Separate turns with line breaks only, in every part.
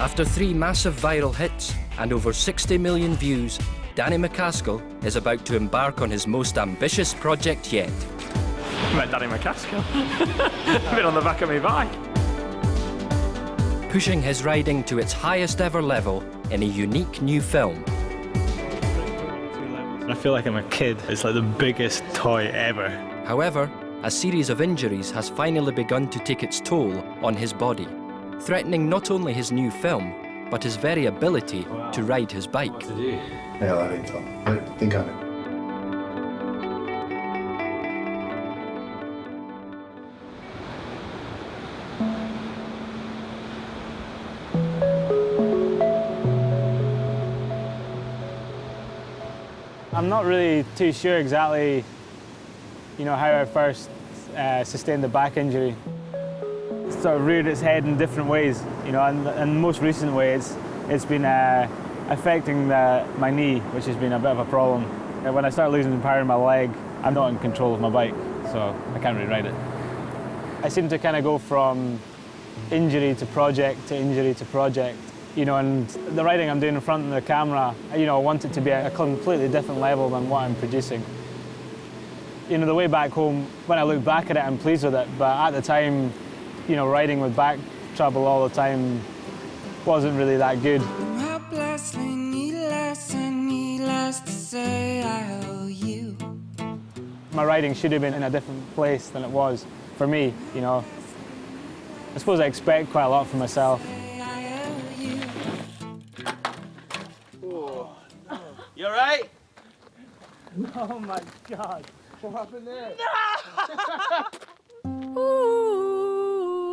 After 3 massive viral hits and over 60 million views, Danny MacAskill is about to embark on his most ambitious project yet.
I met Danny MacAskill. Been on the back of my bike.
Pushing his riding to its highest ever level in a unique new film.
I feel like I'm a kid. It's like the biggest toy ever.
However, a series of injuries has finally begun to take its toll on his body, threatening not only his new film, but his very ability to ride his bike.
What to do? Yeah, I think so. Think on it.
I'm not really too sure exactly, how I first sustained the back injury. It sort of reared its head in different ways, and the most recent way it's been affecting my knee, which has been a bit of a problem. When I start losing power in my leg, I'm not in control of my bike, so I can't really ride it. I seem to kind of go from injury to project to injury to project. And the riding I'm doing in front of the camera, I want it to be at a completely different level than what I'm producing. The way back home, when I look back at it, I'm pleased with it, but at the time, riding with back trouble all the time wasn't really that good. My riding should have been in a different place than it was for me, I suppose I expect quite a lot from myself.
You all right?
Oh my God. What happened there?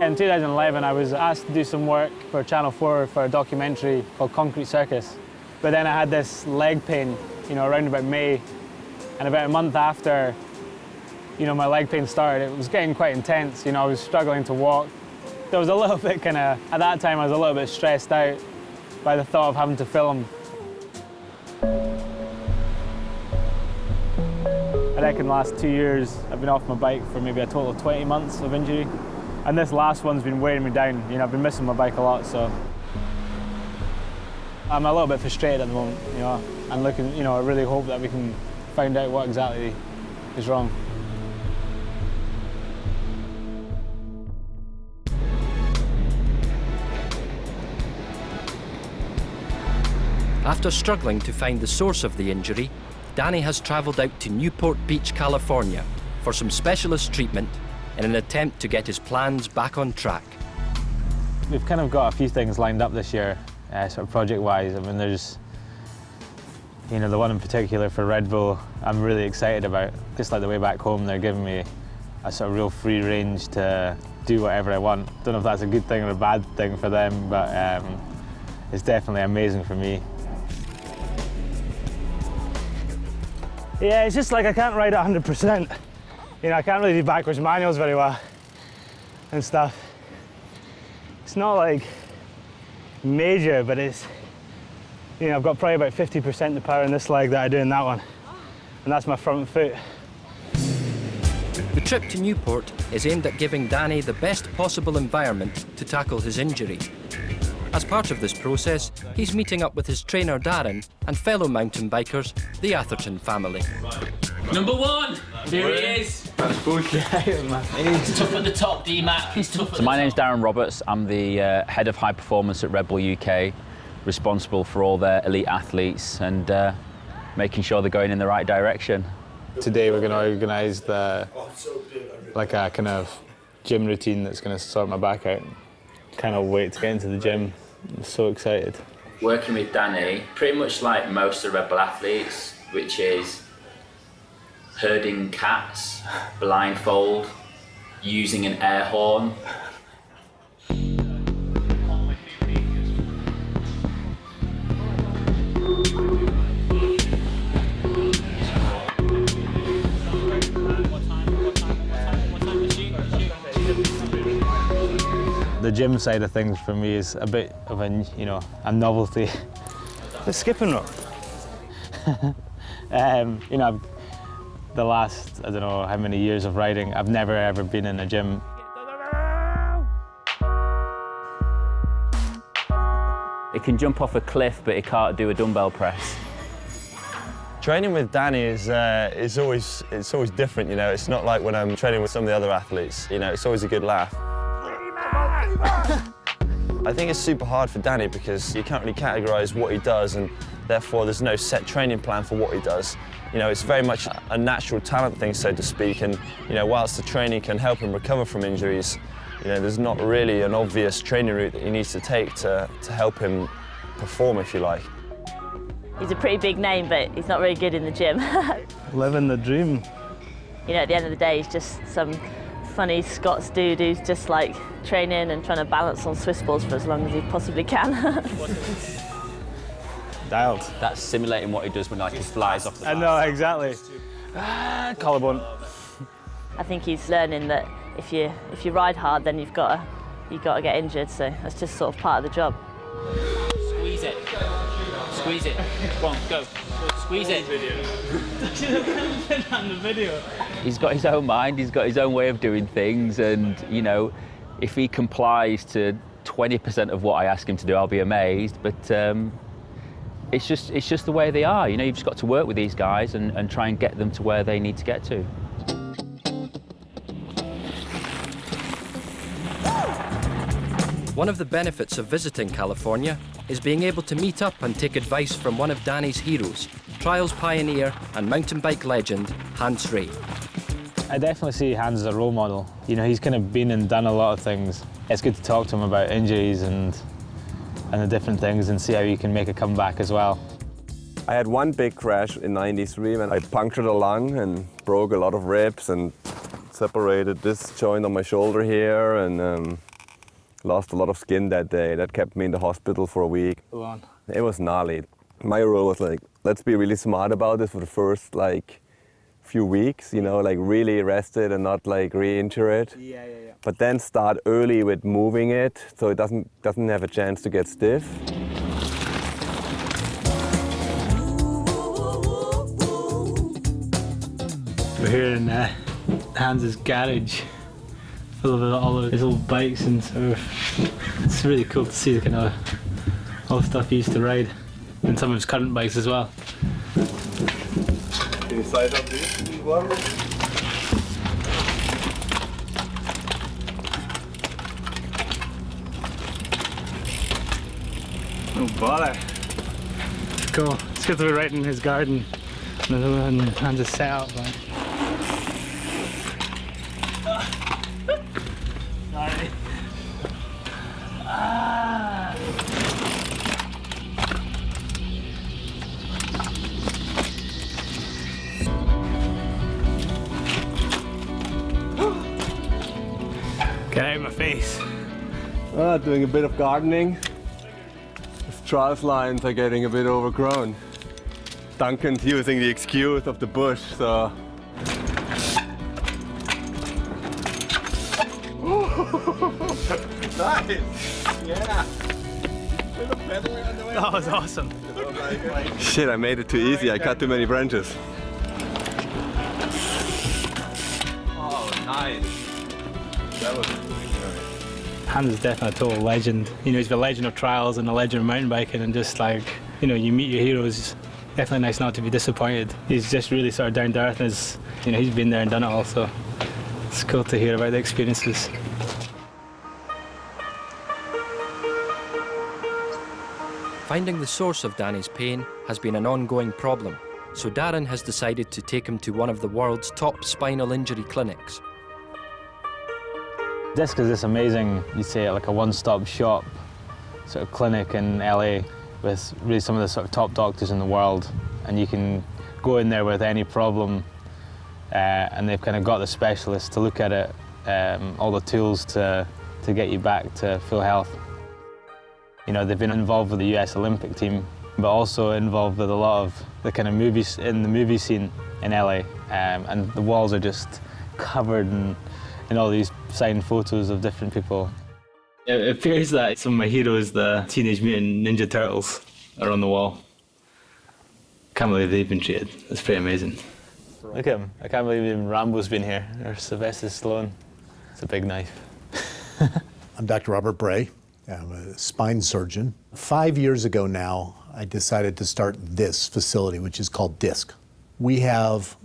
In 2011, I was asked to do some work for Channel 4 for a documentary called Concrete Circus. But then I had this leg pain, around about May. And about a month after, my leg pain started, it was getting quite intense. I was struggling to walk. There was a little bit at that time, I was a little bit stressed out by the thought of having to film. I reckon the last 2 years I've been off my bike for maybe a total of 20 months of injury. And this last one's been wearing me down. I've been missing my bike a lot, so I'm a little bit frustrated at the moment, and looking, I really hope that we can find out what exactly is wrong.
After struggling to find the source of the injury, Danny has travelled out to Newport Beach, California for some specialist treatment in an attempt to get his plans back on track.
We've kind of got a few things lined up this year, sort of project-wise. I mean, there's, the one in particular for Red Bull I'm really excited about. Just like the way back home, they're giving me a sort of real free range to do whatever I want. Don't know if that's a good thing or a bad thing for them, but it's definitely amazing for me. Yeah, it's just like I can't ride at 100%. I can't really do backwards manuals very well and stuff. It's not like major, but it's, I've got probably about 50% the power in this leg that I do in that one. And that's my front foot.
The trip to Newport is aimed at giving Danny the best possible environment to tackle his injury. As part of this process, he's meeting up with his trainer Darren and fellow mountain bikers, the Atherton family.
Number 1, there he is.
That's bullshit.
He's tough at the top, D-Mac. He's tough at the top.
So my name's Darren Roberts. I'm the head of high performance at redbull UK, responsible for all their elite athletes and making sure they're going in the right direction.
Today we're going to organise a kind of gym routine that's going to sort my back out. Can't wait to get into the gym. I'm so excited.
Working with Danny, pretty much like most of the Red Bull athletes, which is herding cats, blindfold, using an air horn.
The gym side of things for me is a bit of a novelty. The skipping rope. The last, I don't know how many years of riding, I've never ever been in a gym.
He can jump off a cliff, but he can't do a dumbbell press.
Training with Danny is always different, you know. It's not like when I'm training with some of the other athletes, you know, it's always a good laugh. I think it's super hard for Danny because you can't really categorise what he does, and therefore there's no set training plan for what he does. You know, it's very much a natural talent thing, so to speak, and, you know, whilst the training can help him recover from injuries, you know, there's not really an obvious training route that he needs to take to help him perform, if you like.
He's a pretty big name, but he's not very good in the gym.
Living the dream.
You know, at the end of the day, he's just some funny Scots dude who's just like training and trying to balance on Swiss balls for as long as he possibly can.
Dialed.
That's simulating what he does when like he flies off the bar.
I know, exactly. Collarbone.
I think he's learning that if you ride hard, then you've got to get injured. So that's just sort of part of the job.
Squeeze it. Squeeze it. Go on, go. Squeeze it.
On the video.
He's got his own mind, he's got his own way of doing things, and, you know, if he complies to 20% of what I ask him to do, I'll be amazed. But it's just the way they are. You know, you've just got to work with these guys and try and get them to where they need to get to.
One of the benefits of visiting California is being able to meet up and take advice from one of Danny's heroes, trials pioneer and mountain bike legend, Hans Ray.
I definitely see Hans as a role model. You know, he's kind of been and done a lot of things. It's good to talk to him about injuries and the different things and see how he can make a comeback as well.
I had one big crash in '93 when I punctured a lung and broke a lot of ribs and separated this joint on my shoulder here, and lost a lot of skin that day. That kept me in the hospital for a week.
Go on.
It was gnarly. My role was like, let's be really smart about this for the first few weeks, you know, like really rest it and not like re-injure it.
Yeah.
But then start early with moving it so it doesn't have a chance to get stiff.
We're here in Hans's garage, full of all of his old bikes and stuff. It's really cool to see the kind of all the stuff he used to ride, and some of his current bikes as well.
Can you size up these one?
Oh bother. It's cool. It's good to be right in his garden. And Hans is set up. Sorry. Get out of my face.
Doing a bit of gardening. His trials lines are getting a bit overgrown. Duncan's using the excuse of the bush, so. Nice! Yeah!
That was awesome.
Shit, I made it too easy. I cut too many branches. Oh, nice. That was
Hans is definitely a total legend. You know, he's the legend of trials and a legend of mountain biking, and just like, you know, you meet your heroes. Definitely nice not to be disappointed. He's just really sort of down to earth, and you know, he's been there and done it all, so it's cool to hear about the experiences.
Finding the source of Danny's pain has been an ongoing problem, so Darren has decided to take him to one of the world's top spinal injury clinics.
Disc is this amazing, you say, like a one-stop shop sort of clinic in LA with really some of the sort of top doctors in the world, and you can go in there with any problem and they've kind of got the specialists to look at it, all the tools to get you back to full health. You know, they've been involved with the US Olympic team, but also involved with a lot of the kind of movies in the movie scene in LA, and the walls are just covered in all these signed photos of different people. It appears that some of my heroes, the Teenage Mutant Ninja Turtles, are on the wall. Can't believe they've been treated. That's pretty amazing. Look at him. I can't believe even Rambo's been here, or Sylvester Stallone. It's a big knife.
I'm Dr. Robert Bray. I'm a spine surgeon. 5 years ago now, I decided to start this facility, which is called DISC. We have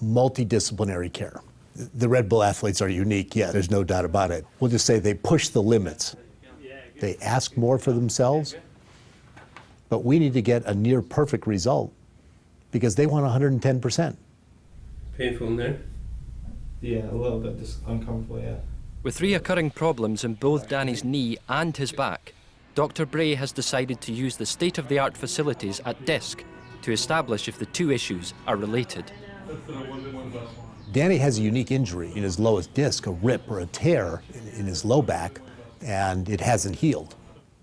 multidisciplinary care. The Red Bull athletes are unique, yeah, there's no doubt about it. We'll just say they push the limits. They ask more for themselves, but we need to get a near perfect result because they want 110%.
Painful in there? Yeah, a little bit just uncomfortable, yeah.
With reoccurring problems in both Danny's knee and his back, Dr. Bray has decided to use the state-of-the-art facilities at DISC to establish if the two issues are related.
Danny has a unique injury in his lowest disc, a rip or a tear in his low back, and it hasn't healed.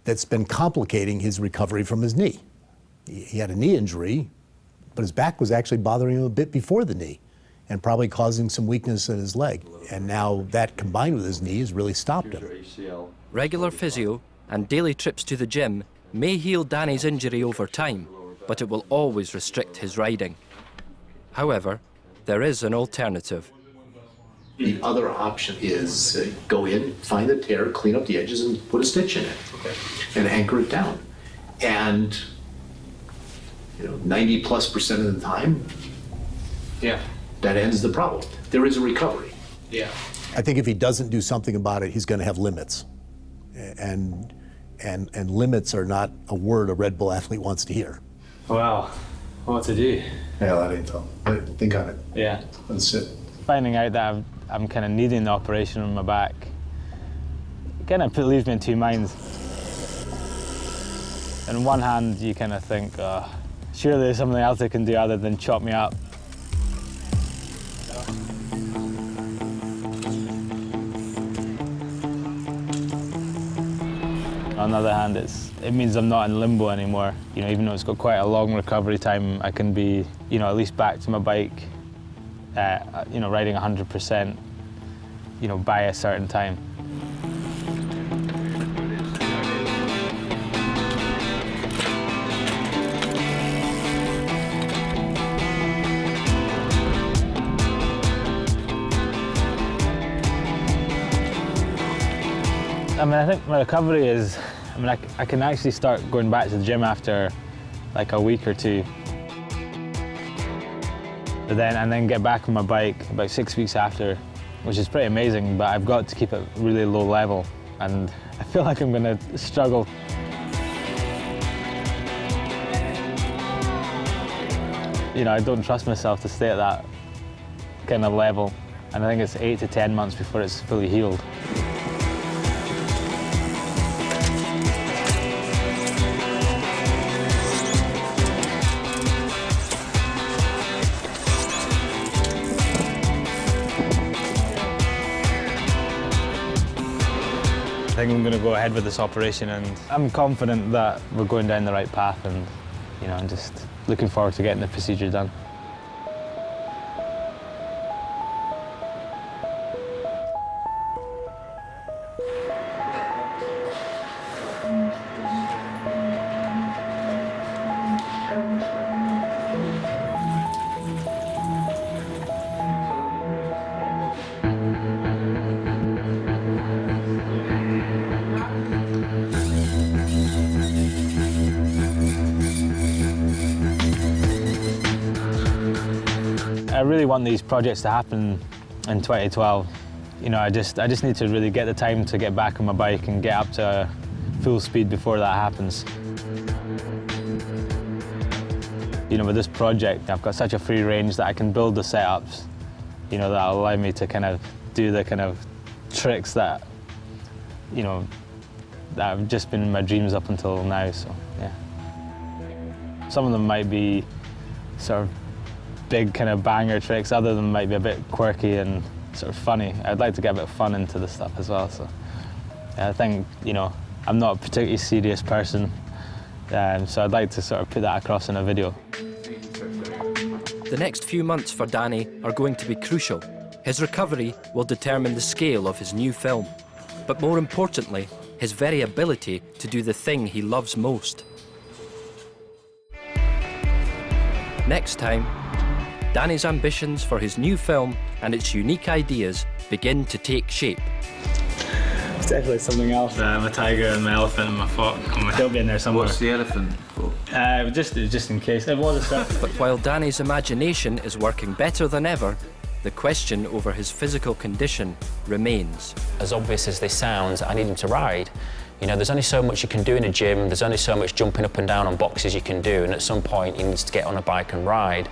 That's been complicating his recovery from his knee. He had a knee injury, but his back was actually bothering him a bit before the knee and probably causing some weakness in his leg. And now that combined with his knee has really stopped him.
Regular physio and daily trips to the gym may heal Danny's injury over time, but it will always restrict his riding. However, there is an alternative.
The other option is go in, find the tear, clean up the edges, and put a stitch in it, and anchor it down. And 90+% of the time, that ends the problem. There is a recovery.
Yeah.
I think if he doesn't do something about it, he's going to have limits. And limits are not a word a Red Bull athlete wants to hear.
Well, what to do?
Yeah, that ain't tough. Think on it.
Yeah.
Let's sit.
Finding out that I'm kind of needing the operation on my back kind of leaves me in two minds. On one hand, you kind of think, surely there's something else they can do other than chop me up. On the other hand, it means I'm not in limbo anymore. Even though it's got quite a long recovery time, I can be, at least back to my bike, riding 100%, by a certain time. I think my recovery is, I can actually start going back to the gym after like a week or two. And then get back on my bike about 6 weeks after, which is pretty amazing, but I've got to keep it really low level, and I feel like I'm gonna struggle. I don't trust myself to stay at that kind of level, and I think it's 8 to 10 months before it's fully healed. I think I'm going to go ahead with this operation, and I'm confident that we're going down the right path, and I'm just looking forward to getting the procedure done. I really want these projects to happen in 2012. I just need to really get the time to get back on my bike and get up to full speed before that happens. With this project, I've got such a free range that I can build the setups, that allow me to kind of do the kind of tricks that, that have just been my dreams up until now, so yeah. Some of them might be sort of big kind of banger tricks, other of them might be a bit quirky and sort of funny. I'd like to get a bit of fun into the stuff as well, so yeah, I think, I'm not a particularly serious person, so I'd like to sort of put that across in a video.
The next few months for Danny are going to be crucial. His recovery will determine the scale of his new film, but more importantly, his very ability to do the thing he loves most. Next time, Danny's ambitions for his new film and its unique ideas begin to take shape.
It's definitely something else. My tiger and my elephant and my fox. They'll be in there somewhere.
What's the elephant for?
Just in case. It was a stunt.
But while Danny's imagination is working better than ever, the question over his physical condition remains.
As obvious as this sounds, I need him to ride. You know, there's only so much you can do in a gym, there's only so much jumping up and down on boxes you can do, and at some point he needs to get on a bike and ride.